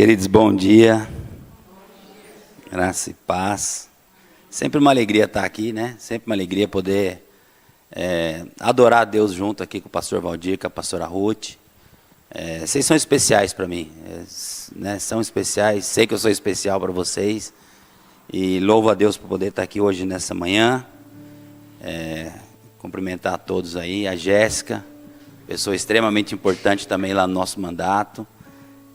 Queridos, bom dia. Graça e paz. Sempre uma alegria estar aqui, né? Sempre uma alegria poder adorar a Deus junto aqui com o pastor Valdir, com a pastora Ruth. Vocês são especiais para mim, né? São especiais, sei que eu sou especial para vocês. E louvo a Deus por poder estar aqui hoje nessa manhã. Cumprimentar a todos aí, a Jéssica, pessoa extremamente importante também lá no nosso mandato.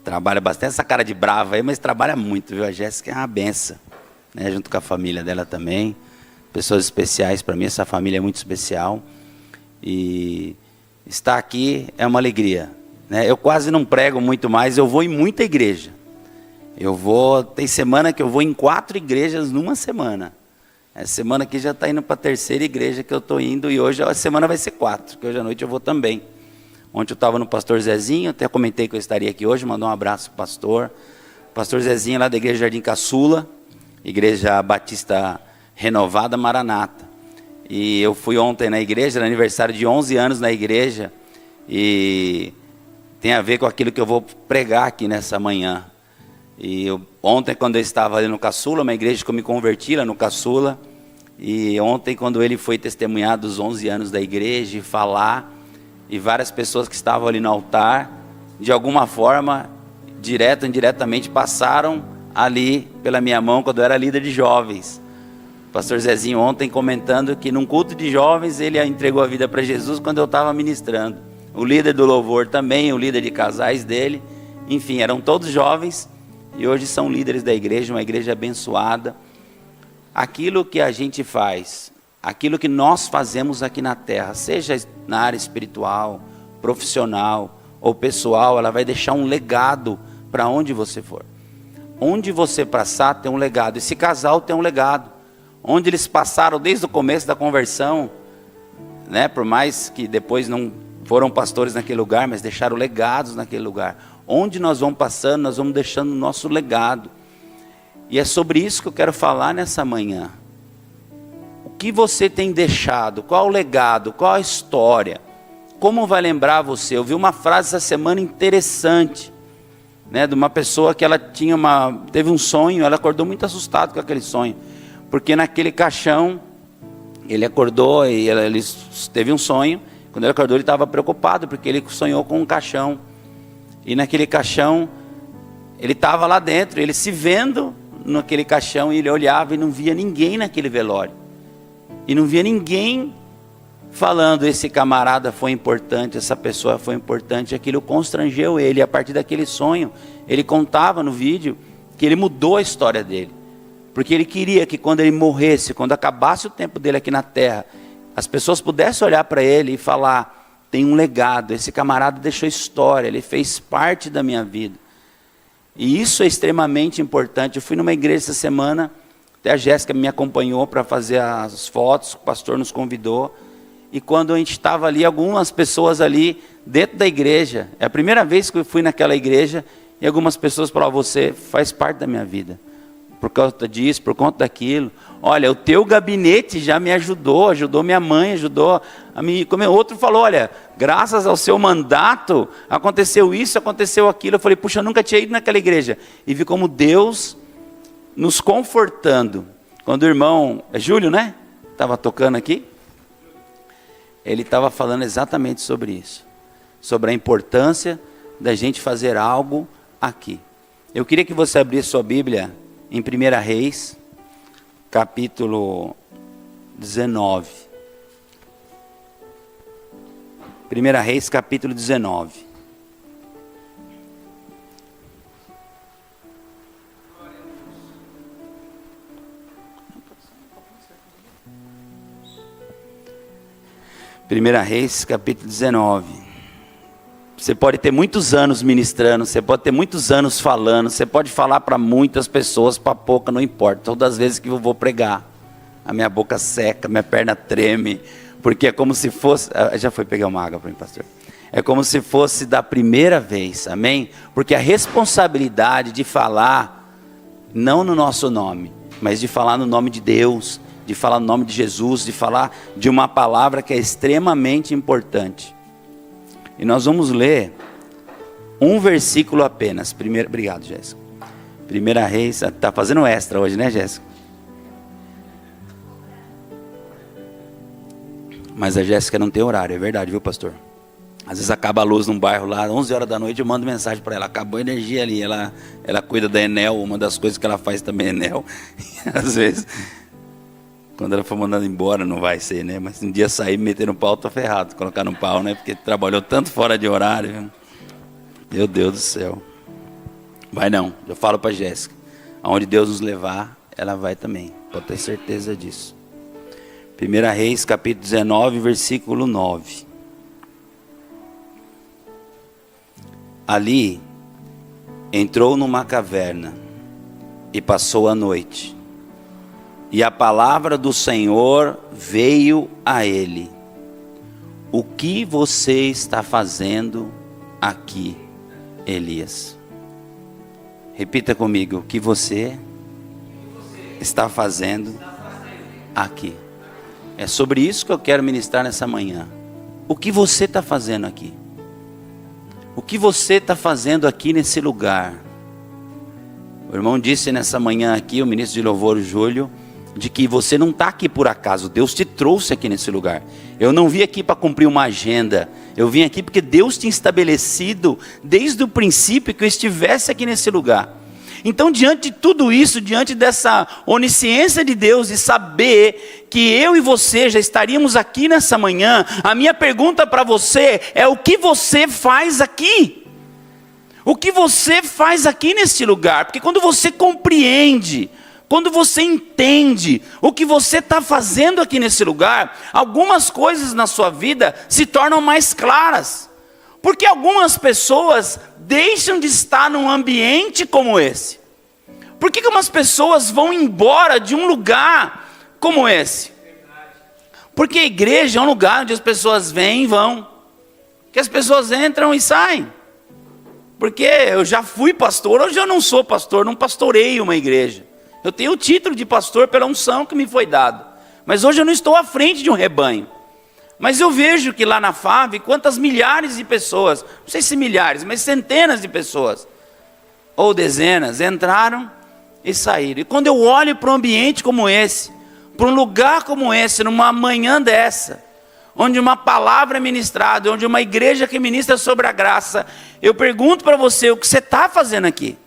Trabalha bastante, essa cara de brava aí, mas trabalha muito, viu? A Jéssica é uma benção, né? Junto com a família dela também. Pessoas especiais para mim, essa família é muito especial. E estar aqui é uma alegria, né? Eu quase não prego muito mais, eu vou em muita igreja. Tem semana que eu vou em 4 igrejas numa semana. Essa semana aqui já está indo para a 3ª igreja que eu estou indo, e hoje a semana vai ser 4, que hoje à noite eu vou também. Ontem eu estava no pastor Zezinho, até comentei que eu estaria aqui hoje, mandou um abraço para o pastor. Pastor Zezinho lá da igreja Jardim Caçula, igreja Batista Renovada Maranata. E eu fui ontem na igreja, no aniversário de 11 anos na igreja, e tem a ver com aquilo que eu vou pregar aqui nessa manhã. Ontem, quando eu estava ali no Caçula, uma igreja que eu me converti lá no Caçula, e ontem, quando ele foi testemunhar dos 11 anos da igreja e falar, e várias pessoas que estavam ali no altar, de alguma forma, direta ou indiretamente, passaram ali pela minha mão quando eu era líder de jovens. O pastor Zezinho ontem comentando que num culto de jovens ele entregou a vida para Jesus quando eu estava ministrando. O líder do louvor também, o líder de casais dele, enfim, eram todos jovens e hoje são líderes da igreja, uma igreja abençoada. Aquilo que a gente faz, aquilo que nós fazemos aqui na terra, seja na área espiritual, profissional ou pessoal, ela vai deixar um legado para onde você for. Onde você passar tem um legado. Esse casal tem um legado. Onde eles passaram desde o começo da conversão, né? Por mais que depois não foram pastores naquele lugar, mas deixaram legados naquele lugar. Onde nós vamos passando, nós vamos deixando o nosso legado. E é sobre isso que eu quero falar nessa manhã. O que você tem deixado? Qual o legado? Qual a história? Como vai lembrar você? Eu vi uma frase essa semana interessante, né, de uma pessoa que ela teve um sonho, ela acordou muito assustada com aquele sonho, porque naquele caixão, ele acordou e ele teve um sonho. Quando ele acordou, ele estava preocupado, porque ele sonhou com um caixão, e naquele caixão, ele estava lá dentro, ele se vendo naquele caixão, e ele olhava e não via ninguém naquele velório. E não via ninguém falando, esse camarada foi importante, essa pessoa foi importante. Aquilo constrangeu ele. A partir daquele sonho, ele contava no vídeo que ele mudou a história dele. Porque ele queria que quando ele morresse, quando acabasse o tempo dele aqui na terra, as pessoas pudessem olhar para ele e falar, tem um legado, esse camarada deixou história, ele fez parte da minha vida. E isso é extremamente importante. Eu fui numa igreja essa semana, até a Jéssica me acompanhou para fazer as fotos, o pastor nos convidou. E quando a gente estava ali, algumas pessoas ali dentro da igreja, é a primeira vez que eu fui naquela igreja, e algumas pessoas falaram, você faz parte da minha vida, por conta disso, por conta daquilo. Olha, o teu gabinete já me ajudou minha mãe, ajudou a me... Outro falou, olha, graças ao seu mandato, aconteceu isso, aconteceu aquilo. Eu falei, puxa, eu nunca tinha ido naquela igreja. E vi como Deus nos confortando. Quando o irmão, Júlio, né? Estava tocando aqui. Ele estava falando exatamente sobre isso. Sobre a importância da gente fazer algo aqui. Eu queria que você abrisse sua Bíblia em 1 Reis, capítulo 19. 1 Reis, capítulo 19. Primeira Reis, capítulo 19. Você pode ter muitos anos ministrando, você pode ter muitos anos falando, você pode falar para muitas pessoas, para pouca, não importa. Todas as vezes que eu vou pregar, a minha boca seca, minha perna treme, porque é como se fosse... Já foi pegar uma água para mim, pastor? É como se fosse da primeira vez, amém? Porque a responsabilidade de falar, não no nosso nome, mas de falar no nome de Deus, de falar no nome de Jesus, de falar de uma palavra que é extremamente importante. E nós vamos ler Um versículo apenas. Obrigado, Jéssica. 1 Reis, está fazendo extra hoje, né, Jéssica? Mas a Jéssica não tem horário, é verdade, viu, pastor? Às vezes acaba a luz num bairro lá, 11 horas da noite, eu mando mensagem para ela, acabou a energia ali, ela cuida da Enel, uma das coisas que ela faz também é Enel. E às vezes, quando ela for mandada embora, não vai ser, né? Mas um dia sair, meter no pau, tô ferrado, colocar no pau, né? Porque trabalhou tanto fora de horário, viu? Meu Deus do céu. Vai não, eu falo para Jéssica, aonde Deus nos levar, ela vai também, pode ter certeza disso. 1 Reis, capítulo 19, versículo 9. Ali, entrou numa caverna e passou a noite. E a palavra do Senhor veio a ele. O que você está fazendo aqui, Elias? Repita comigo, o que você está fazendo aqui? É sobre isso que eu quero ministrar nessa manhã. O que você está fazendo aqui? O que você está fazendo aqui nesse lugar? O irmão disse nessa manhã aqui, o ministro de louvor Júlio, de que você não está aqui por acaso. Deus te trouxe aqui nesse lugar. Eu não vim aqui para cumprir uma agenda. Eu vim aqui porque Deus tinha estabelecido desde o princípio que eu estivesse aqui nesse lugar. Então, diante de tudo isso, diante dessa onisciência de Deus e saber que eu e você já estaríamos aqui nessa manhã, a minha pergunta para você é: o que você faz aqui? O que você faz aqui nesse lugar? Porque quando você compreende, quando você entende o que você está fazendo aqui nesse lugar, algumas coisas na sua vida se tornam mais claras. Porque algumas pessoas deixam de estar num ambiente como esse. Por que umas pessoas vão embora de um lugar como esse? Porque a igreja é um lugar onde as pessoas vêm e vão. Que as pessoas entram e saem. Porque eu já fui pastor, hoje eu não sou pastor, não pastorei uma igreja. Eu tenho o título de pastor pela unção que me foi dado. Mas hoje eu não estou à frente de um rebanho. Mas eu vejo que lá na FAV, quantas milhares de pessoas, não sei se milhares, mas centenas de pessoas, ou dezenas, entraram e saíram. E quando eu olho para um ambiente como esse, para um lugar como esse, numa manhã dessa, onde uma palavra é ministrada, onde uma igreja que ministra sobre a graça, eu pergunto para você, o que você está fazendo aqui?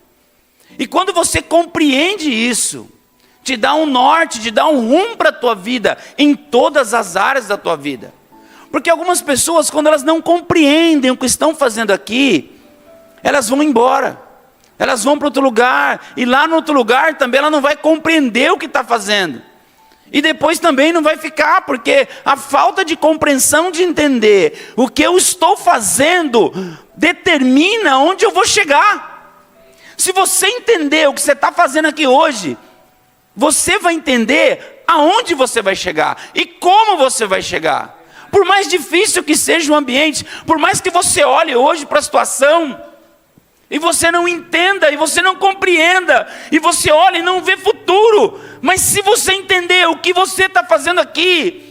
E quando você compreende isso, te dá um norte, te dá um rumo para a tua vida, em todas as áreas da tua vida. Porque algumas pessoas, quando elas não compreendem o que estão fazendo aqui, elas vão embora. Elas vão para outro lugar, e lá no outro lugar também ela não vai compreender o que está fazendo. E depois também não vai ficar, porque a falta de compreensão de entender o que eu estou fazendo, determina onde eu vou chegar. Se você entender o que você está fazendo aqui hoje, você vai entender aonde você vai chegar, e como você vai chegar. Por mais difícil que seja o ambiente, por mais que você olhe hoje para a situação, e você não entenda, e você não compreenda, e você olha e não vê futuro, mas se você entender o que você está fazendo aqui,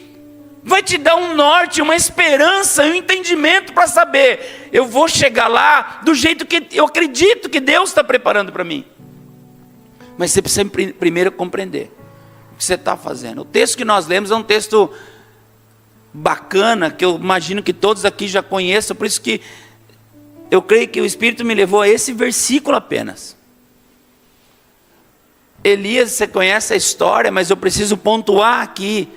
vai te dar um norte, uma esperança, um entendimento para saber, eu vou chegar lá do jeito que eu acredito que Deus está preparando para mim. Mas você precisa primeiro compreender o que você está fazendo. O texto que nós lemos é um texto bacana, que eu imagino que todos aqui já conheçam, por isso que eu creio que o Espírito me levou a esse versículo apenas. Elias, você conhece a história, mas eu preciso pontuar aqui,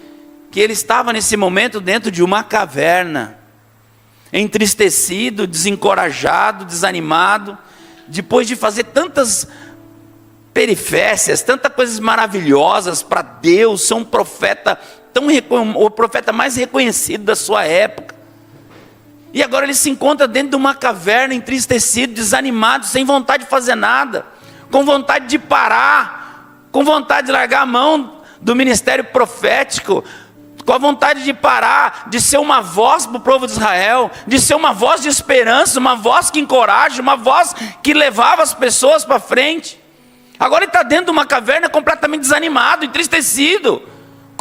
que ele estava nesse momento dentro de uma caverna, entristecido, desencorajado, desanimado, depois de fazer tantas perifécias, tantas coisas maravilhosas para Deus, ser um profeta, o profeta mais reconhecido da sua época. E agora ele se encontra dentro de uma caverna, entristecido, desanimado, sem vontade de fazer nada, com vontade de parar, com vontade de largar a mão do ministério profético, com a vontade de parar, de ser uma voz para o povo de Israel, de ser uma voz de esperança, uma voz que encoraja, uma voz que levava as pessoas para frente. Agora ele está dentro de uma caverna completamente desanimado, entristecido,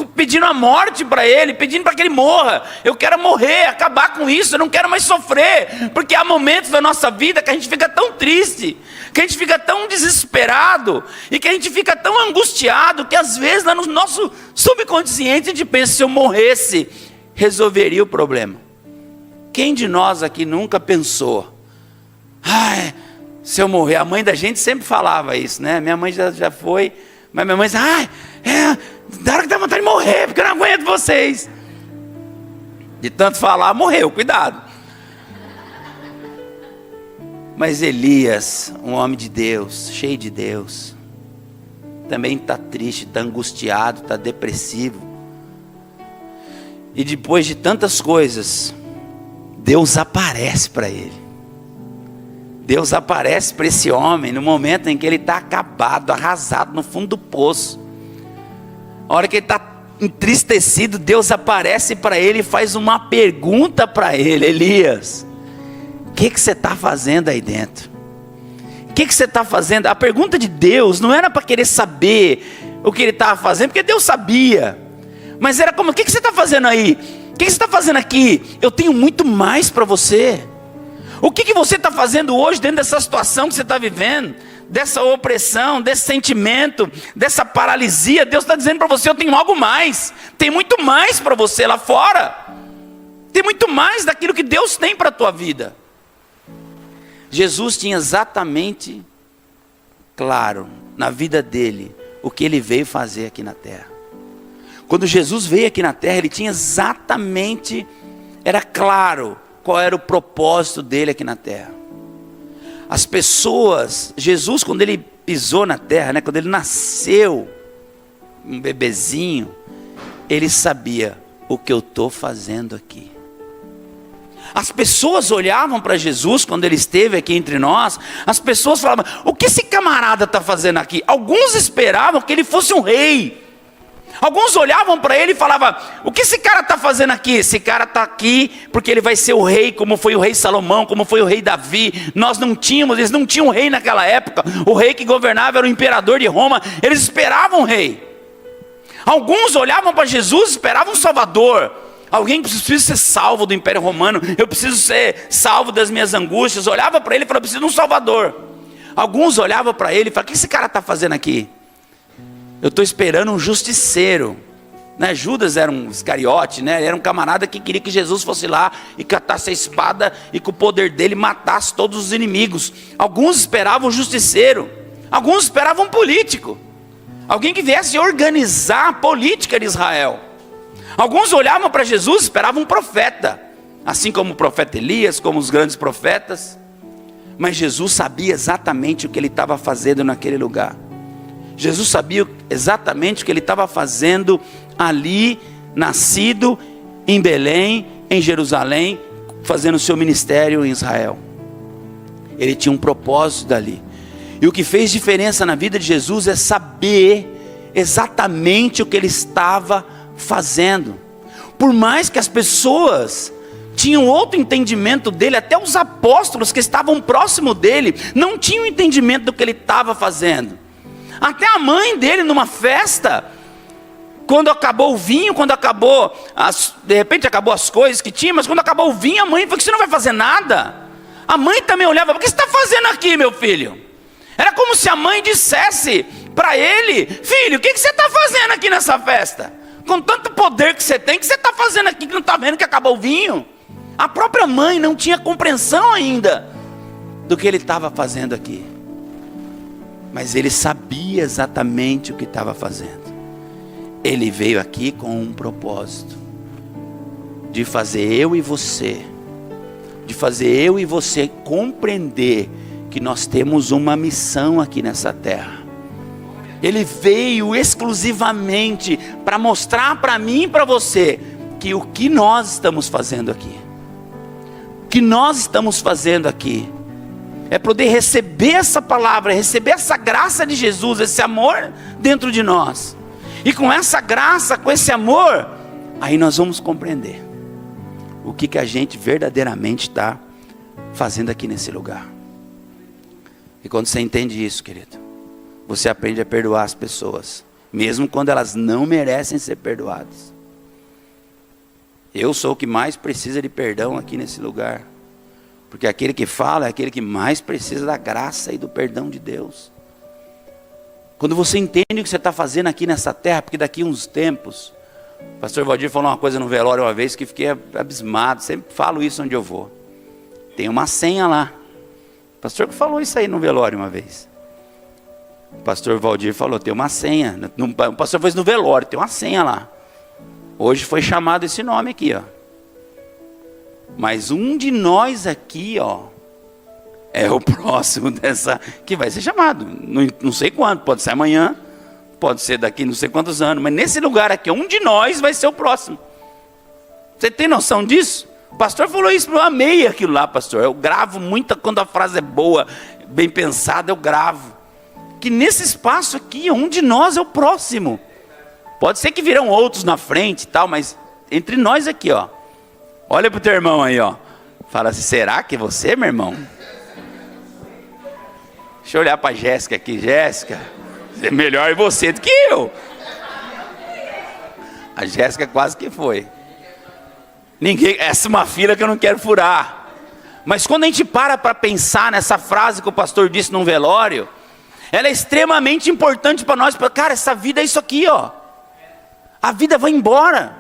pedindo a morte para ele, pedindo para que ele morra. Eu quero morrer, acabar com isso, eu não quero mais sofrer. Porque há momentos da nossa vida que a gente fica tão triste, que a gente fica tão desesperado, e que a gente fica tão angustiado, que às vezes lá no nosso subconsciente a gente pensa, se eu morresse, resolveria o problema. Quem de nós aqui nunca pensou, se eu morrer? A mãe da gente sempre falava isso, né? Minha mãe já foi, mas minha mãe dizia, da hora que dá vontade de morrer, porque eu não aguento vocês. De tanto falar, morreu, cuidado. Mas Elias, um homem de Deus, cheio de Deus, também está triste, está angustiado, está depressivo. E depois de tantas coisas, Deus aparece para ele. Deus aparece para esse homem no momento em que ele está acabado, arrasado no fundo do poço. A hora que ele está entristecido, Deus aparece para ele e faz uma pergunta para ele: Elias, o que você está fazendo aí dentro? O que você está fazendo? A pergunta de Deus não era para querer saber o que ele estava fazendo, porque Deus sabia. Mas era como: o que você está fazendo aí? O que você está fazendo aqui? Eu tenho muito mais para você. O que você está fazendo hoje dentro dessa situação que você está vivendo? Dessa opressão, desse sentimento, dessa paralisia? Deus está dizendo para você: eu tenho algo mais. Tem muito mais para você lá fora. Tem muito mais daquilo que Deus tem para a tua vida. Jesus tinha exatamente claro na vida dele o que ele veio fazer aqui na terra. Quando Jesus veio aqui na terra, ele tinha exatamente, era claro qual era o propósito dele aqui na terra. As pessoas, Jesus, quando ele pisou na terra, quando ele nasceu, um bebezinho, ele sabia: o que eu estou fazendo aqui. As pessoas olhavam para Jesus quando ele esteve aqui entre nós. As pessoas falavam: o que esse camarada está fazendo aqui? Alguns esperavam que ele fosse um rei. Alguns olhavam para ele e falavam: o que esse cara está fazendo aqui? Esse cara está aqui porque ele vai ser o rei, como foi o rei Salomão, como foi o rei Davi. Eles não tinham rei naquela época. O rei que governava era o imperador de Roma. Eles esperavam um rei. Alguns olhavam para Jesus e esperavam um salvador. Alguém que precisa ser salvo do Império Romano. Eu preciso ser salvo das minhas angústias. Olhava para ele e falava: eu preciso de um salvador. Alguns olhavam para ele e falavam: o que esse cara está fazendo aqui? Eu estou esperando um justiceiro. Judas era um Iscariote, era um camarada que queria que Jesus fosse lá e catasse a espada e com o poder dele matasse todos os inimigos. Alguns esperavam um justiceiro. Alguns esperavam um político. Alguém que viesse organizar a política de Israel. Alguns olhavam para Jesus e esperavam um profeta, assim como o profeta Elias, como os grandes profetas. Mas Jesus sabia exatamente o que ele estava fazendo naquele lugar. Jesus sabia exatamente o que ele estava fazendo ali, nascido em Belém, em Jerusalém, fazendo o seu ministério em Israel. Ele tinha um propósito dali. E o que fez diferença na vida de Jesus é saber exatamente o que ele estava fazendo. Por mais que as pessoas tinham outro entendimento dele, até os apóstolos que estavam próximo dele não tinham entendimento do que ele estava fazendo. Até a mãe dele numa festa, quando acabou o vinho, de repente acabou as coisas que tinha, mas quando acabou o vinho, a mãe falou: que você não vai fazer nada? A mãe também olhava: o que você está fazendo aqui, meu filho? Era como se a mãe dissesse para ele: filho, o que você está fazendo aqui nessa festa? Com tanto poder que você tem, o que você está fazendo aqui que não está vendo que acabou o vinho? A própria mãe não tinha compreensão ainda do que ele estava fazendo aqui. Mas ele sabia exatamente o que estava fazendo. Ele veio aqui com um propósito: de fazer eu e você compreender que nós temos uma missão aqui nessa terra. Ele veio exclusivamente para mostrar para mim e para você que o que nós estamos fazendo aqui, é poder receber essa palavra, receber essa graça de Jesus, esse amor dentro de nós. E com essa graça, com esse amor, aí nós vamos compreender o que a gente verdadeiramente está fazendo aqui nesse lugar. E quando você entende isso, querido, você aprende a perdoar as pessoas mesmo quando elas não merecem ser perdoadas. Eu sou o que mais precisa de perdão aqui nesse lugar, porque aquele que fala é aquele que mais precisa da graça e do perdão de Deus. Quando você entende o que você está fazendo aqui nessa terra, porque daqui a uns tempos, o pastor Valdir falou uma coisa no velório uma vez que fiquei abismado, sempre falo isso onde eu vou. Tem uma senha lá. O pastor que falou isso aí no velório uma vez. O pastor Valdir falou, tem uma senha. O pastor foi no velório, tem uma senha lá. Hoje foi chamado esse nome aqui, ó. Mas um de nós aqui, ó, é o próximo dessa, que vai ser chamado. Não sei quando, pode ser amanhã, pode ser daqui não sei quantos anos, mas nesse lugar aqui, um de nós vai ser o próximo. Você tem noção disso? O pastor falou isso, eu amei aquilo lá, pastor. Eu gravo muito quando a frase é boa, bem pensada, eu gravo. Que nesse espaço aqui, um de nós é o próximo. Pode ser que virão outros na frente e tal, mas entre nós aqui, ó. Olha pro teu irmão aí, ó. Fala assim, será que é você, meu irmão? Deixa eu olhar pra Jéssica aqui. Jéssica, é melhor você do que eu. A Jéssica quase que foi. Ninguém, essa é uma fila que eu não quero furar. Mas quando a gente para pensar nessa frase que o pastor disse num velório, ela é extremamente importante para nós. Cara, essa vida é isso aqui, ó. A vida vai embora.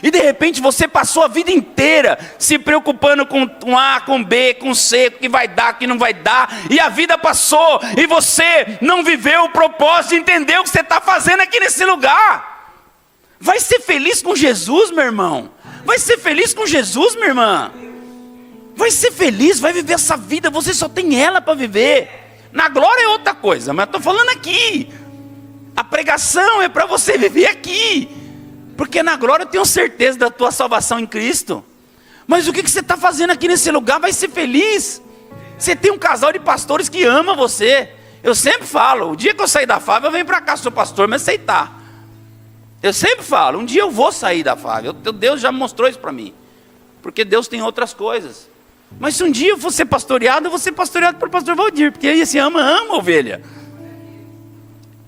E de repente você passou a vida inteira se preocupando com A, com B, com C, o que vai dar, o que não vai dar. E a vida passou e você não viveu o propósito, entendeu o que você está fazendo aqui nesse lugar. Vai ser feliz com Jesus, meu irmão. Vai ser feliz com Jesus, minha irmã. Vai ser feliz, vai viver essa vida. Você só tem ela para viver. Na glória é outra coisa, mas eu estou falando aqui. A pregação é para você viver aqui. Porque na glória eu tenho certeza da tua salvação em Cristo. Mas o que você está fazendo aqui nesse lugar? Vai ser feliz. Você tem um casal de pastores que ama você. Eu sempre falo, o dia que eu sair da Fábio, eu venho para cá, sou pastor, me aceitar. Eu sempre falo, um dia eu vou sair da Fábio. Deus já mostrou isso para mim. Porque Deus tem outras coisas. Mas se um dia eu for ser pastoreado, eu vou ser pastoreado pelo pastor Valdir. Porque aí assim, ama ovelha.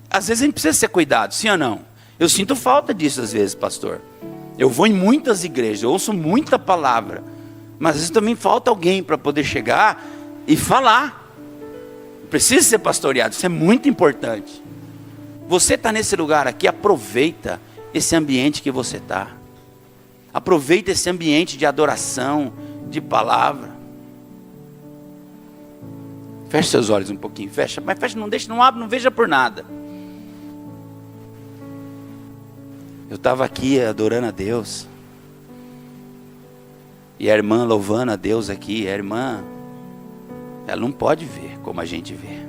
Às vezes a gente precisa ser cuidado, sim ou não? Eu sinto falta disso às vezes, pastor. Eu vou em muitas igrejas, eu ouço muita palavra. Mas às vezes também falta alguém para poder chegar e falar. Precisa ser pastoreado, isso é muito importante. Você está nesse lugar aqui, aproveita esse ambiente que você está. Aproveita esse ambiente de adoração, de palavra. Feche seus olhos um pouquinho, fecha. Mas fecha, não deixa, não abre, não veja por nada. Eu estava aqui adorando a Deus. E a irmã louvando a Deus aqui. A irmã, ela não pode ver como a gente vê.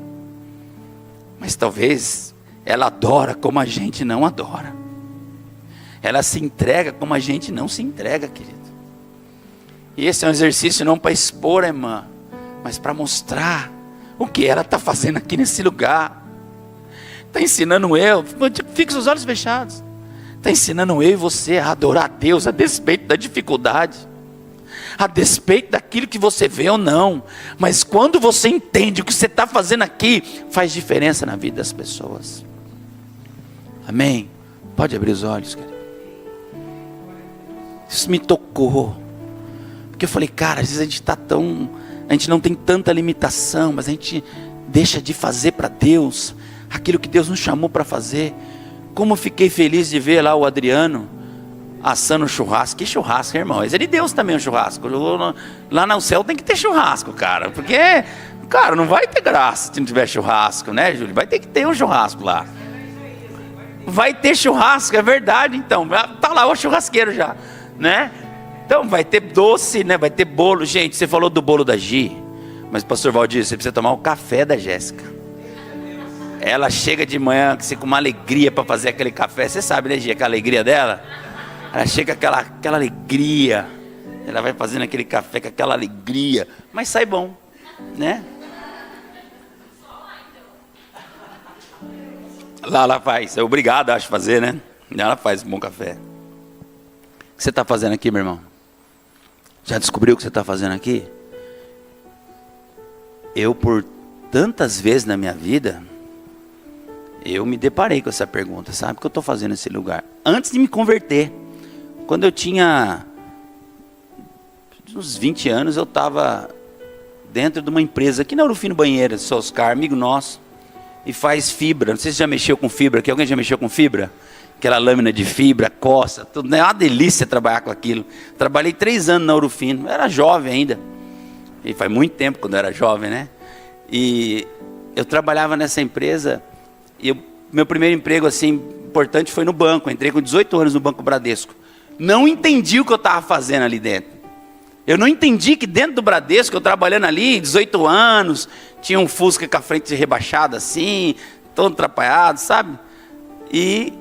Mas talvez ela adora como a gente não adora. Ela se entrega como a gente não se entrega, querido. E esse é um exercício não para expor a irmã, mas para mostrar o que ela está fazendo aqui nesse lugar. Está ensinando eu, fixa os olhos fechados. Está ensinando eu e você a adorar a Deus, a despeito da dificuldade, a despeito daquilo que você vê ou não. Mas quando você entende o que você está fazendo aqui, faz diferença na vida das pessoas. Amém? Pode abrir os olhos, cara. Isso me tocou. Porque eu falei, cara, às vezes a gente não tem tanta limitação, mas a gente deixa de fazer para Deus aquilo que Deus nos chamou para fazer. Como fiquei feliz de ver lá o Adriano assando churrasco. Que churrasco, irmão? Esse é de Deus também o churrasco. Lá no céu tem que ter churrasco, cara. Porque, cara, não vai ter graça se não tiver churrasco, né, Júlio? Vai ter que ter um churrasco lá. Vai ter churrasco, é verdade, então. Tá lá o churrasqueiro já, né? Então vai ter doce, né? Vai ter bolo. Gente, você falou do bolo da Gi. Mas, pastor Valdir, você precisa tomar o café da Jéssica. Ela chega de manhã com uma alegria para fazer aquele café. Você sabe, né, Gi, aquela alegria dela? Ela chega com aquela alegria. Ela vai fazendo aquele café com aquela alegria. Mas sai bom, né? Lá ela faz. É obrigado, acho, fazer, né? Ela faz um bom café. O que você está fazendo aqui, meu irmão? Já descobriu o que você está fazendo aqui? Eu, por tantas vezes na minha vida, Eu me deparei com essa pergunta, sabe? O que eu estou fazendo nesse lugar? Antes de me converter, quando eu tinha uns 20 anos, eu estava dentro de uma empresa aqui na Urufino Banheira, seu Oscar, amigo nosso, e faz fibra. Não sei se já mexeu com fibra, que alguém já mexeu com fibra? Aquela lâmina de fibra, coça, tudo, é uma delícia trabalhar com aquilo. Trabalhei 3 anos na Urufino, era jovem ainda, e faz muito tempo quando eu era jovem, né? E eu trabalhava nessa empresa, e meu primeiro emprego assim importante foi no banco. Eu entrei com 18 anos no Banco Bradesco. Não entendi o que eu estava fazendo ali dentro. Eu não entendi que dentro do Bradesco, eu trabalhando ali, 18 anos, tinha um Fusca com a frente rebaixada assim, todo atrapalhado, sabe? E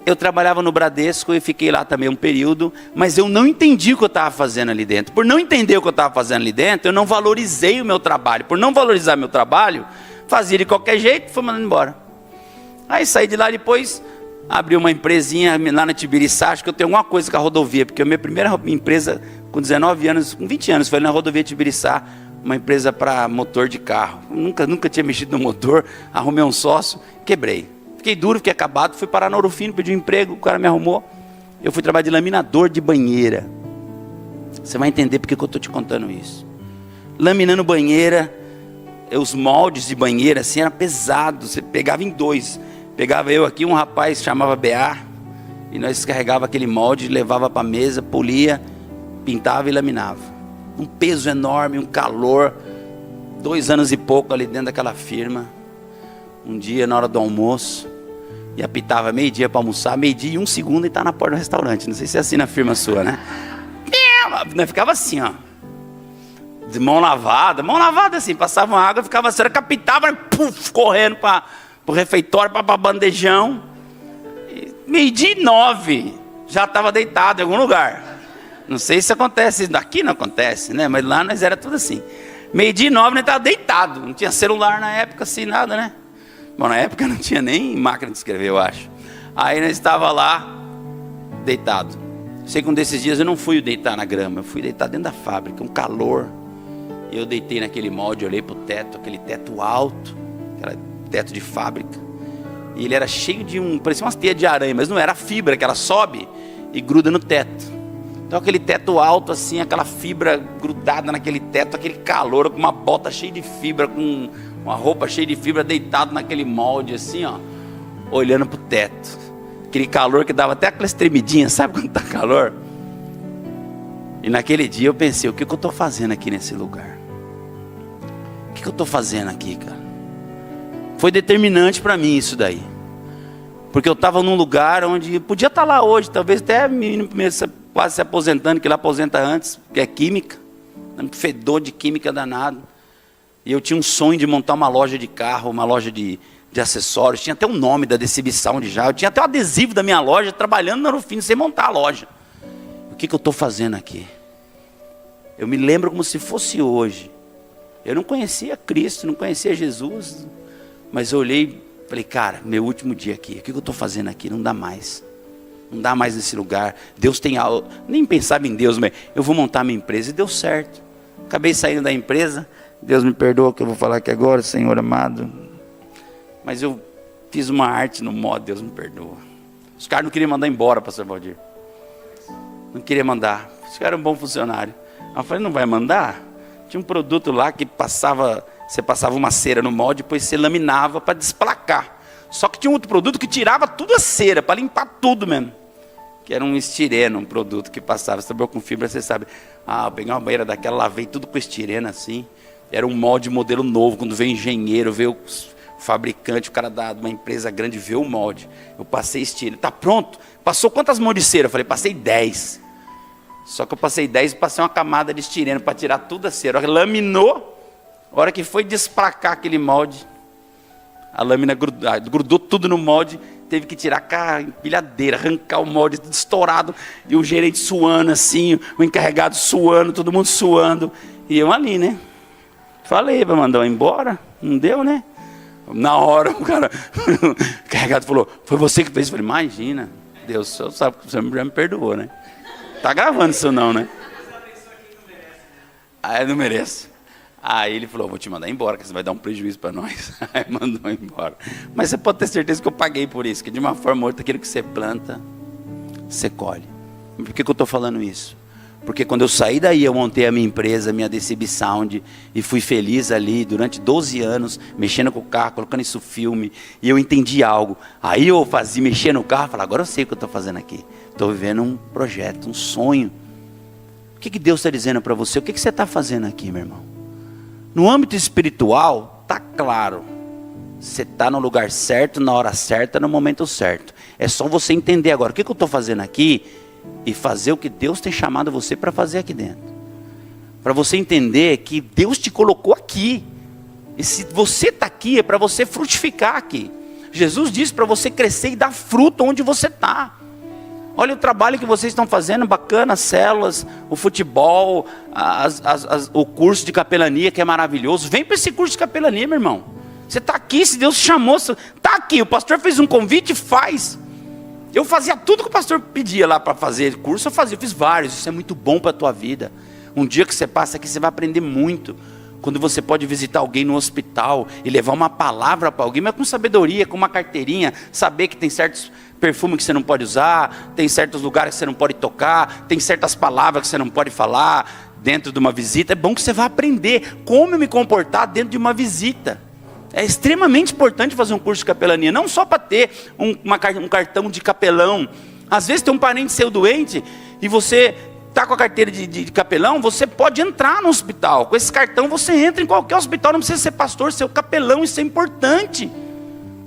eu trabalhava no Bradesco e fiquei lá também um período, mas eu não entendi o que eu estava fazendo ali dentro. Por não entender o que eu estava fazendo ali dentro, eu não valorizei o meu trabalho. Por não valorizar meu trabalho, fazia de qualquer jeito e fui mandando embora. Aí saí de lá depois, abri uma empresinha lá na Tibiriçá, acho que eu tenho alguma coisa com a rodovia, porque a minha primeira empresa, com 19 anos, com 20 anos, foi na rodovia Tibiriçá, uma empresa para motor de carro. Nunca tinha mexido no motor, arrumei um sócio, quebrei. Fiquei duro, fiquei acabado, fui parar na Urufino, pedi um emprego, o cara me arrumou. Eu fui trabalhar de laminador de banheira. Você vai entender porque que eu estou te contando isso. Laminando banheira, os moldes de banheira assim, era pesado, você pegava em 2. Pegava eu aqui, um rapaz chamava BA, e nós descarregava aquele molde, levava para a mesa, polia, pintava e laminava. Um peso enorme, um calor, 2 anos e pouco ali dentro daquela firma. Um dia, na hora do almoço, e apitava meio-dia para almoçar, meio-dia e 1 segundo e está na porta do restaurante. Não sei se é assim na firma sua, né? Nós ficava assim, ó. De mão lavada assim, passava uma água, ficava assim, capitava, puf, correndo para o refeitório, para bandejão. Meio-dia e 9, já estava deitado em algum lugar. Não sei se acontece, aqui não acontece, né? Mas lá nós era tudo assim. Meio-dia e 9, nós estávamos deitados, não tinha celular na época assim, nada, né? Bom, na época não tinha nem máquina de escrever, eu acho. Aí nós estávamos lá, deitado. Sei que um desses dias eu não fui deitar na grama, eu fui deitar dentro da fábrica, um calor. E eu deitei naquele molde, olhei para o teto, aquele teto alto, aquele teto de fábrica. E ele era cheio de parecia umas teias de aranha, mas não era fibra, que ela sobe e gruda no teto. Então aquele teto alto assim, aquela fibra grudada naquele teto, aquele calor, com uma bota cheia de fibra, com uma roupa cheia de fibra, deitado naquele molde assim, ó, olhando para o teto. Aquele calor que dava até aquelas tremidinhas, sabe quando está calor? E naquele dia eu pensei, o que eu estou fazendo aqui nesse lugar? O que eu estou fazendo aqui, cara? Foi determinante para mim isso daí. Porque eu estava num lugar onde podia estar lá hoje, talvez até menino quase se aposentando, que ele aposenta antes, que é química, um fedor de química danado. E eu tinha um sonho de montar uma loja de carro, uma loja de acessórios, tinha até o nome da Decibição de já, eu tinha até o adesivo da minha loja, trabalhando na Urufino, sem montar a loja. O que eu estou fazendo aqui? Eu me lembro como se fosse hoje. Eu não conhecia Cristo, não conhecia Jesus, mas eu olhei e falei, cara, meu último dia aqui, o que eu estou fazendo aqui? Não dá mais. Não dá mais nesse lugar. Deus tem algo, nem pensava em Deus, mas eu vou montar minha empresa. E deu certo. Acabei saindo da empresa. Deus me perdoa o que eu vou falar aqui agora, Senhor amado. Mas eu fiz uma arte no modo, Deus me perdoa. Os caras não queriam mandar embora, pastor Valdir. Não queria mandar. Os caras eram um bom funcionário. Eu falei, não vai mandar? Tinha um produto lá que você passava uma cera no molde, depois você laminava para desplacar. Só que tinha um outro produto que tirava tudo a cera, para limpar tudo mesmo. Que era um estireno, um produto que passava. Você trabalhou com fibra, você sabe. Eu peguei uma banheira daquela, lavei tudo com estireno assim. Era um molde modelo novo. Quando veio o engenheiro, veio o fabricante, o cara de uma empresa grande, veio o molde. Eu passei estireno. Tá pronto? Passou quantas mãos de cera? Eu falei, passei 10. Só que eu passei 10 e passei uma camada de estireno para tirar tudo a cera. Laminou, a hora que foi desplacar aquele molde, a lâmina grudou tudo no molde, teve que tirar com a empilhadeira, arrancar o molde tudo estourado, e o gerente suando assim, o encarregado suando, todo mundo suando, e eu ali, né? Falei para mandar eu embora, não deu, né? Na hora o cara, o encarregado falou, foi você que fez? Eu falei, imagina, Deus só sabe que você já me perdoou, né? Tá gravando isso não, né? Não mereço. Aí ele falou, vou te mandar embora, que você vai dar um prejuízo para nós. Aí mandou embora. Mas você pode ter certeza que eu paguei por isso, que de uma forma ou outra, aquilo que você planta, você colhe. Por que eu estou falando isso? Porque quando eu saí daí, eu montei a minha empresa, minha DCB Sound, e fui feliz ali durante 12 anos, mexendo com o carro, colocando isso filme, e eu entendi algo. Aí eu mexia no carro, falava, agora eu sei o que eu estou fazendo aqui. Estou vivendo um projeto, um sonho. O que Deus está dizendo para você? O que você está fazendo aqui, meu irmão? No âmbito espiritual, está claro. Você está no lugar certo, na hora certa, no momento certo. É só você entender agora, o que eu estou fazendo aqui? E fazer o que Deus tem chamado você para fazer aqui dentro. Para você entender que Deus te colocou aqui. E se você está aqui, é para você frutificar aqui. Jesus disse para você crescer e dar fruto onde você está. Olha o trabalho que vocês estão fazendo, bacana, as células, o futebol, o curso de capelania que é maravilhoso. Vem para esse curso de capelania, meu irmão. Você está aqui, se Deus te chamou, está aqui. O pastor fez um convite, faz. Eu fazia tudo que o pastor pedia lá para fazer curso, eu fiz vários. Isso é muito bom para a tua vida. Um dia que você passa aqui, você vai aprender muito. Quando você pode visitar alguém no hospital e levar uma palavra para alguém, mas com sabedoria, com uma carteirinha, saber que tem certos perfumes que você não pode usar, tem certos lugares que você não pode tocar, tem certas palavras que você não pode falar dentro de uma visita. É bom que você vá aprender como me comportar dentro de uma visita. É extremamente importante fazer um curso de capelania, não só para ter um cartão de capelão. Às vezes tem um parente seu doente e você está com a carteira de capelão, você pode entrar no hospital. Com esse cartão você entra em qualquer hospital, não precisa ser pastor, ser o capelão, isso é importante.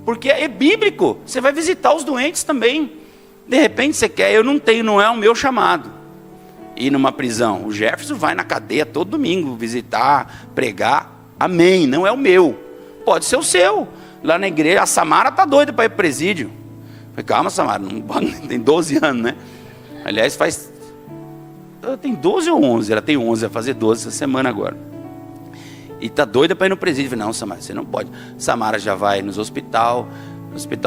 Porque é bíblico, você vai visitar os doentes também. De repente você quer, eu não tenho, não é o meu chamado. Ir numa prisão, o Jefferson vai na cadeia todo domingo, visitar, pregar, amém, não é o meu. Pode ser o seu. Lá na igreja, a Samara está doida para ir para o presídio. Falei, calma, Samara, não, tem 12 anos, né? Aliás, ela tem 12 ou 11? Ela tem 11, vai fazer 12 essa semana agora. E está doida para ir no presídio. Falei, não, Samara, você não pode. Samara já vai no hospital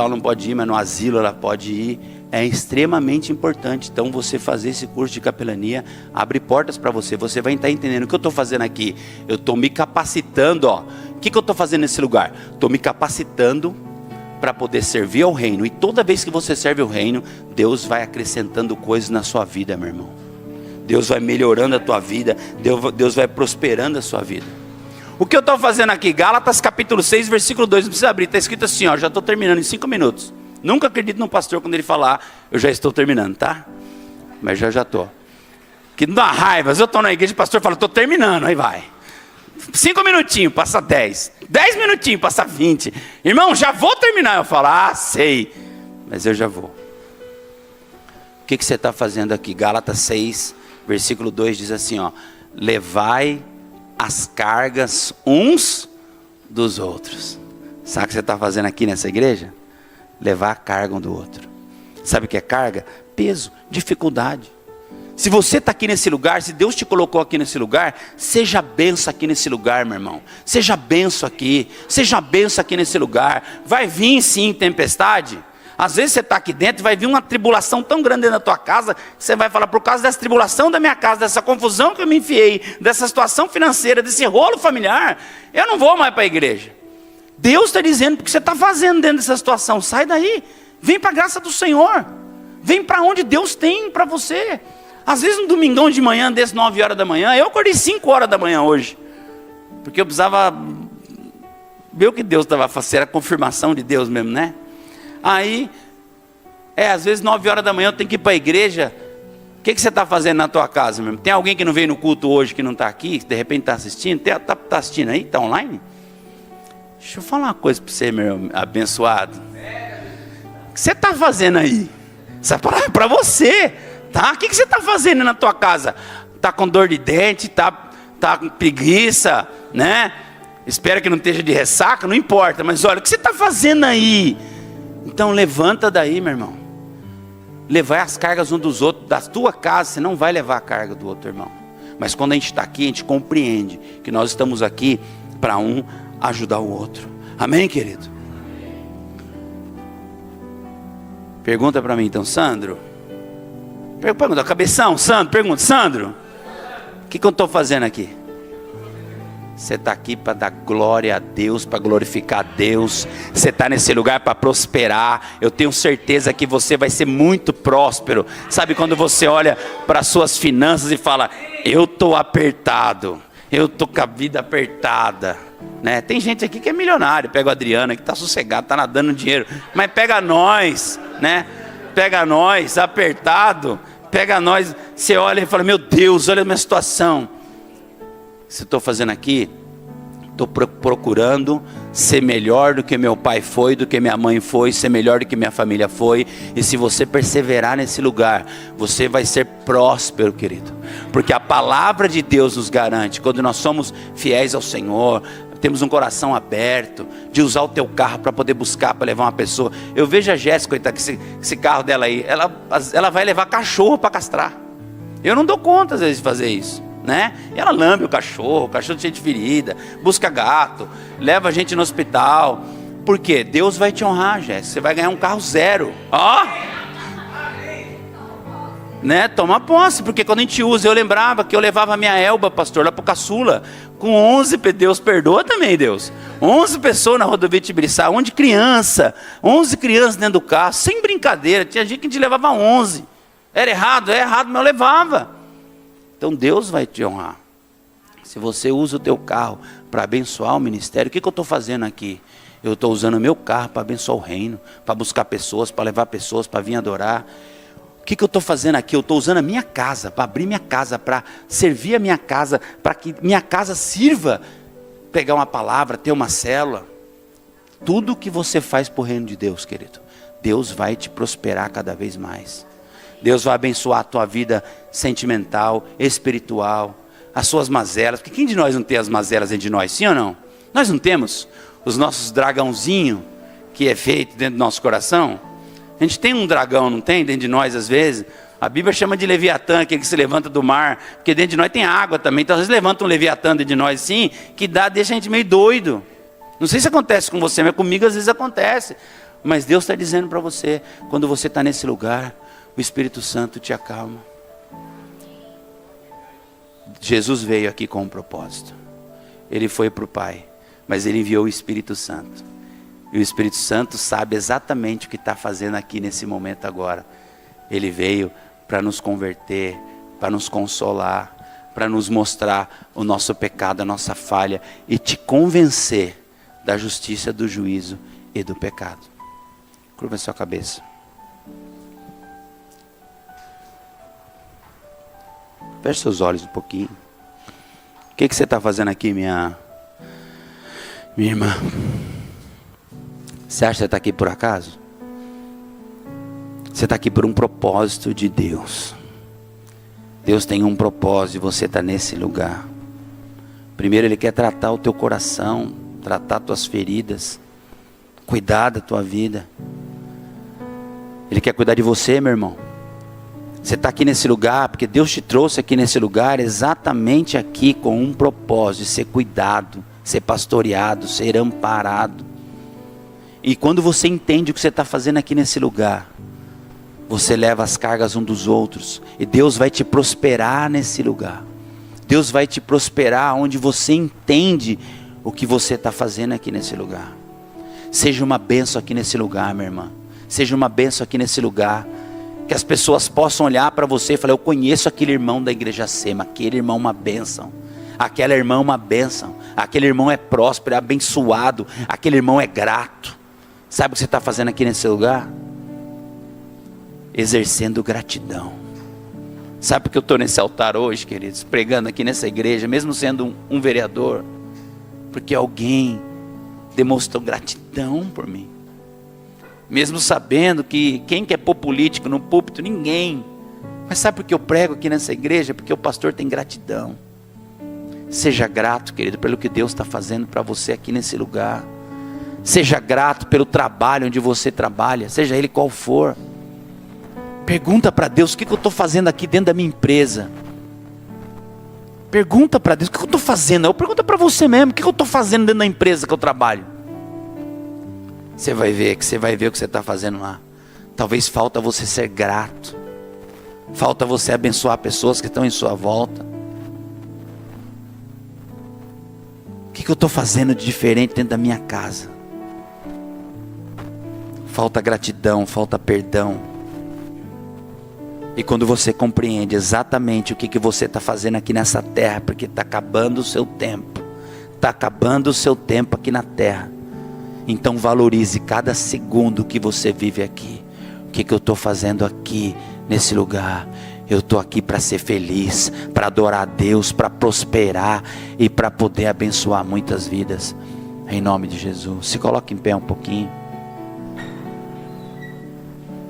não pode ir, mas no asilo ela pode ir. É extremamente importante. Então você fazer esse curso de capelania abre portas para você. Você vai estar entendendo o que eu estou fazendo aqui. Eu estou me capacitando, ó. O que eu estou fazendo nesse lugar? Estou me capacitando para poder servir ao reino. E toda vez que você serve ao reino, Deus vai acrescentando coisas na sua vida, meu irmão. Deus vai melhorando a tua vida. Deus vai prosperando a sua vida. O que eu estou fazendo aqui? Gálatas capítulo 6, versículo 2. Não precisa abrir, está escrito assim, ó. Já estou terminando em 5 minutos. Nunca acredito no pastor quando ele falar, eu já estou terminando, tá? Mas já estou. Que não dá raiva. Eu estou na igreja, o pastor fala, estou terminando, aí vai. 5 minutinhos, passa 10. 10 minutinhos, passa 20. Irmão, já vou terminar. Eu falo, sei. Mas eu já vou. O que você está fazendo aqui? Gálatas 6, versículo 2 diz assim, ó. Levai as cargas uns dos outros. Sabe o que você está fazendo aqui nessa igreja? Levar a carga um do outro. Sabe o que é carga? Peso, dificuldade. Se você está aqui nesse lugar, se Deus te colocou aqui nesse lugar, seja benção aqui nesse lugar, meu irmão. Seja benção aqui nesse lugar. Vai vir sim tempestade. Às vezes você está aqui dentro e vai vir uma tribulação tão grande dentro da tua casa, que você vai falar, por causa dessa tribulação da minha casa, dessa confusão que eu me enfiei, dessa situação financeira, desse rolo familiar, eu não vou mais para a igreja. Deus está dizendo, porque você está fazendo dentro dessa situação, sai daí, vem para a graça do Senhor, vem para onde Deus tem para você. Às vezes um domingão de manhã, desse 9 horas da manhã, eu acordei 5 horas da manhã hoje, porque eu precisava ver o que Deus estava fazendo, era a confirmação de Deus mesmo, né? Aí, às vezes 9 horas da manhã eu tenho que ir para a igreja. O que você está fazendo na tua casa mesmo? Tem alguém que não veio no culto hoje, que não está aqui, que de repente está assistindo? Está assistindo aí? Está online? Deixa eu falar uma coisa para você, meu abençoado. O que você está fazendo aí? Essa palavra é para você, tá? O que você está fazendo na tua casa? Está com dor de dente, está com preguiça, né? Espera que não esteja de ressaca, não importa. Mas olha, o que você está fazendo aí? Então levanta daí, meu irmão. Levar as cargas um dos outros. Da tua casa, você não vai levar a carga do outro, irmão. Mas quando a gente está aqui, a gente compreende que nós estamos aqui para um ajudar o outro. Amém, querido? Pergunta para mim então, Sandro. Pergunta, cabeção, Sandro, pergunta, Sandro. O que eu estou fazendo aqui? Você está aqui para dar glória a Deus, para glorificar a Deus. Você está nesse lugar para prosperar. Eu tenho certeza que você vai ser muito próspero. Sabe quando você olha para as suas finanças e fala: eu estou apertado, eu estou com a vida apertada, né? Tem gente aqui que é milionário. Pega o Adriano que está sossegado, está nadando no dinheiro. Mas pega nós, né? Pega nós, apertado. Pega nós, você olha e fala: meu Deus, olha a minha situação. Se estou fazendo aqui, estou procurando ser melhor do que meu pai foi, do que minha mãe foi, ser melhor do que minha família foi. E se você perseverar nesse lugar, você vai ser próspero, querido. Porque a palavra de Deus nos garante, quando nós somos fiéis ao Senhor, temos um coração aberto, de usar o teu carro para poder buscar, para levar uma pessoa. Eu vejo a Jéssica, com esse carro dela aí, ela vai levar cachorro para castrar. Eu não dou conta às vezes de fazer isso, né? E ela lambe o cachorro cheio de ferida, busca gato, leva a gente no hospital. Por quê? Deus vai te honrar, Jéssica. Você vai ganhar um carro zero. Ó! Né? Toma posse, porque quando a gente usa, eu lembrava que eu levava a minha Elba, pastor, lá pro Caçula, com 11, Deus perdoa também, Deus. 11 pessoas na rodovia de Tibiriçá, 11 crianças dentro do carro, sem brincadeira. Tinha gente que a gente levava 11. Era errado, mas eu levava. Então Deus vai te honrar. Se você usa o teu carro para abençoar o ministério, o que eu estou fazendo aqui? Eu estou usando o meu carro para abençoar o reino, para buscar pessoas, para levar pessoas, para vir adorar. O que eu estou fazendo aqui? Eu estou usando a minha casa, para abrir minha casa, para servir a minha casa, para que minha casa sirva, pegar uma palavra, ter uma célula. Tudo que você faz para o reino de Deus, querido, Deus vai te prosperar cada vez mais. Deus vai abençoar a tua vida sentimental, espiritual, as suas mazelas. Porque quem de nós não tem as mazelas dentro de nós, sim ou não? Nós não temos os nossos dragãozinhos que é feito dentro do nosso coração? A gente tem um dragão, não tem, dentro de nós às vezes? A Bíblia chama de Leviatã, aquele que se levanta do mar, porque dentro de nós tem água também. Então às vezes levanta um Leviatã dentro de nós assim, que deixa a gente meio doido. Não sei se acontece com você, mas comigo às vezes acontece. Mas Deus está dizendo para você, quando você está nesse lugar, o Espírito Santo te acalma. Jesus veio aqui com um propósito. Ele foi para o Pai, mas Ele enviou o Espírito Santo. E o Espírito Santo sabe exatamente o que está fazendo aqui nesse momento agora. Ele veio para nos converter, para nos consolar, para nos mostrar o nosso pecado, a nossa falha, e te convencer da justiça, do juízo e do pecado. Curva a sua cabeça. Feche seus olhos um pouquinho. O que você está fazendo aqui, minha irmã? Você acha que você está aqui por acaso? Você está aqui por um propósito de Deus. Deus tem um propósito e você está nesse lugar. Primeiro Ele quer tratar o teu coração, tratar tuas feridas, cuidar da tua vida. Ele quer cuidar de você, meu irmão. Você está aqui nesse lugar porque Deus te trouxe aqui nesse lugar, exatamente aqui com um propósito de ser cuidado, ser pastoreado, ser amparado. E quando você entende o que você está fazendo aqui nesse lugar, você leva as cargas um dos outros, e Deus vai te prosperar nesse lugar. Deus vai te prosperar onde você entende o que você está fazendo aqui nesse lugar. Seja uma bênção aqui nesse lugar, minha irmã. Seja uma bênção aqui nesse lugar. Que as pessoas possam olhar para você e falar: eu conheço aquele irmão da igreja Sema, aquele irmão é uma bênção. Aquela irmã é uma bênção. Aquele irmão é próspero, é abençoado. Aquele irmão é grato. Sabe o que você está fazendo aqui nesse lugar? Exercendo gratidão. Sabe por que eu estou nesse altar hoje, queridos? Pregando aqui nessa igreja, mesmo sendo um vereador. Porque alguém demonstrou gratidão por mim. Mesmo sabendo que quem quer pôr político no púlpito? Ninguém. Mas sabe por que eu prego aqui nessa igreja? Porque o pastor tem gratidão. Seja grato, querido, pelo que Deus está fazendo para você aqui nesse lugar. Seja grato pelo trabalho onde você trabalha, seja ele qual for. Pergunta para Deus: o que eu estou fazendo aqui dentro da minha empresa? Pergunta para Deus: o que eu estou fazendo? Eu pergunto para você mesmo: o que eu estou fazendo dentro da empresa que eu trabalho? Você vai ver o que você está fazendo lá. Talvez falta você ser grato. Falta você abençoar pessoas que estão em sua volta. que eu estou fazendo de diferente dentro da minha casa? Falta gratidão, falta perdão. E quando você compreende exatamente o que você está fazendo aqui nessa terra, porque está acabando o seu tempo, está acabando o seu tempo aqui na terra, então valorize cada segundo que você vive aqui. O que eu estou fazendo aqui nesse lugar? Eu estou aqui para ser feliz, para adorar a Deus, para prosperar e para poder abençoar muitas vidas. Em nome de Jesus. Se coloca em pé um pouquinho.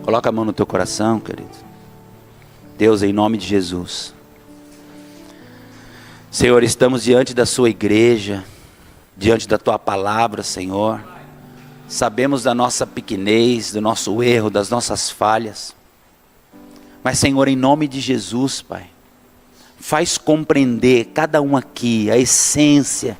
Coloca a mão no teu coração, querido. Deus, em nome de Jesus. Senhor, estamos diante da sua igreja, diante da tua palavra, Senhor. Sabemos da nossa pequenez, do nosso erro, das nossas falhas. Mas, Senhor, em nome de Jesus, Pai, faz compreender cada um aqui a essência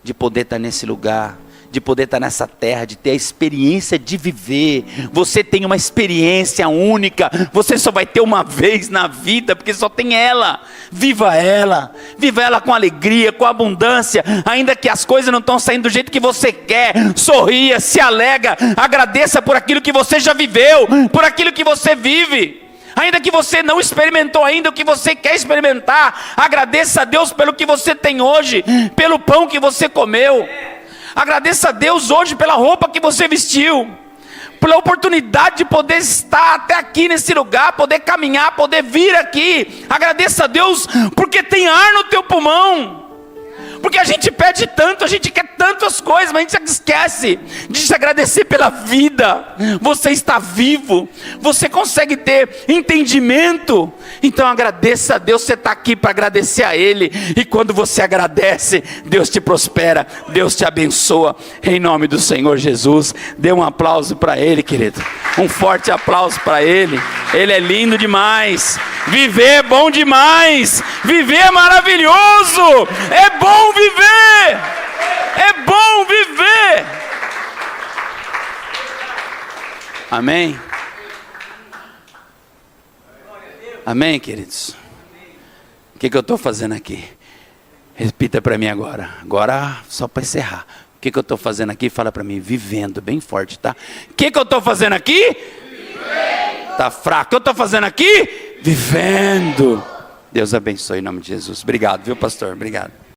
de poder estar nesse lugar, de poder estar nessa terra, de ter a experiência de viver. Você tem uma experiência única, você só vai ter uma vez na vida, porque só tem ela. Viva ela com alegria, com abundância, ainda que as coisas não estão saindo do jeito que você quer. Sorria, se alegra, agradeça por aquilo que você já viveu, por aquilo que você vive. Ainda que você não experimentou ainda o que você quer experimentar, agradeça a Deus pelo que você tem hoje, pelo pão que você comeu. Agradeça a Deus hoje pela roupa que você vestiu, pela oportunidade de poder estar até aqui nesse lugar, poder caminhar, poder vir aqui. Agradeça a Deus porque tem ar no teu pulmão. Porque a gente pede tanto, a gente quer tantas coisas, mas a gente esquece de te agradecer pela vida. Você está vivo, você consegue ter entendimento. Então agradeça a Deus, você está aqui para agradecer a Ele. E quando você agradece, Deus te prospera, Deus te abençoa. Em nome do Senhor Jesus, dê um aplauso para Ele, querido. Um forte aplauso para Ele. Ele é lindo demais. Viver é bom demais. Viver é maravilhoso. É bom viver. É bom viver. Amém? Amém, queridos? O que eu estou fazendo aqui? Repita para mim agora. Agora, só para encerrar. O que eu estou fazendo aqui? Fala para mim. Vivendo, bem forte, tá? O que eu estou fazendo aqui? Vivendo. Tá fraco. O que eu estou fazendo aqui? Vivendo. Deus abençoe em nome de Jesus. Obrigado, viu, pastor? Obrigado.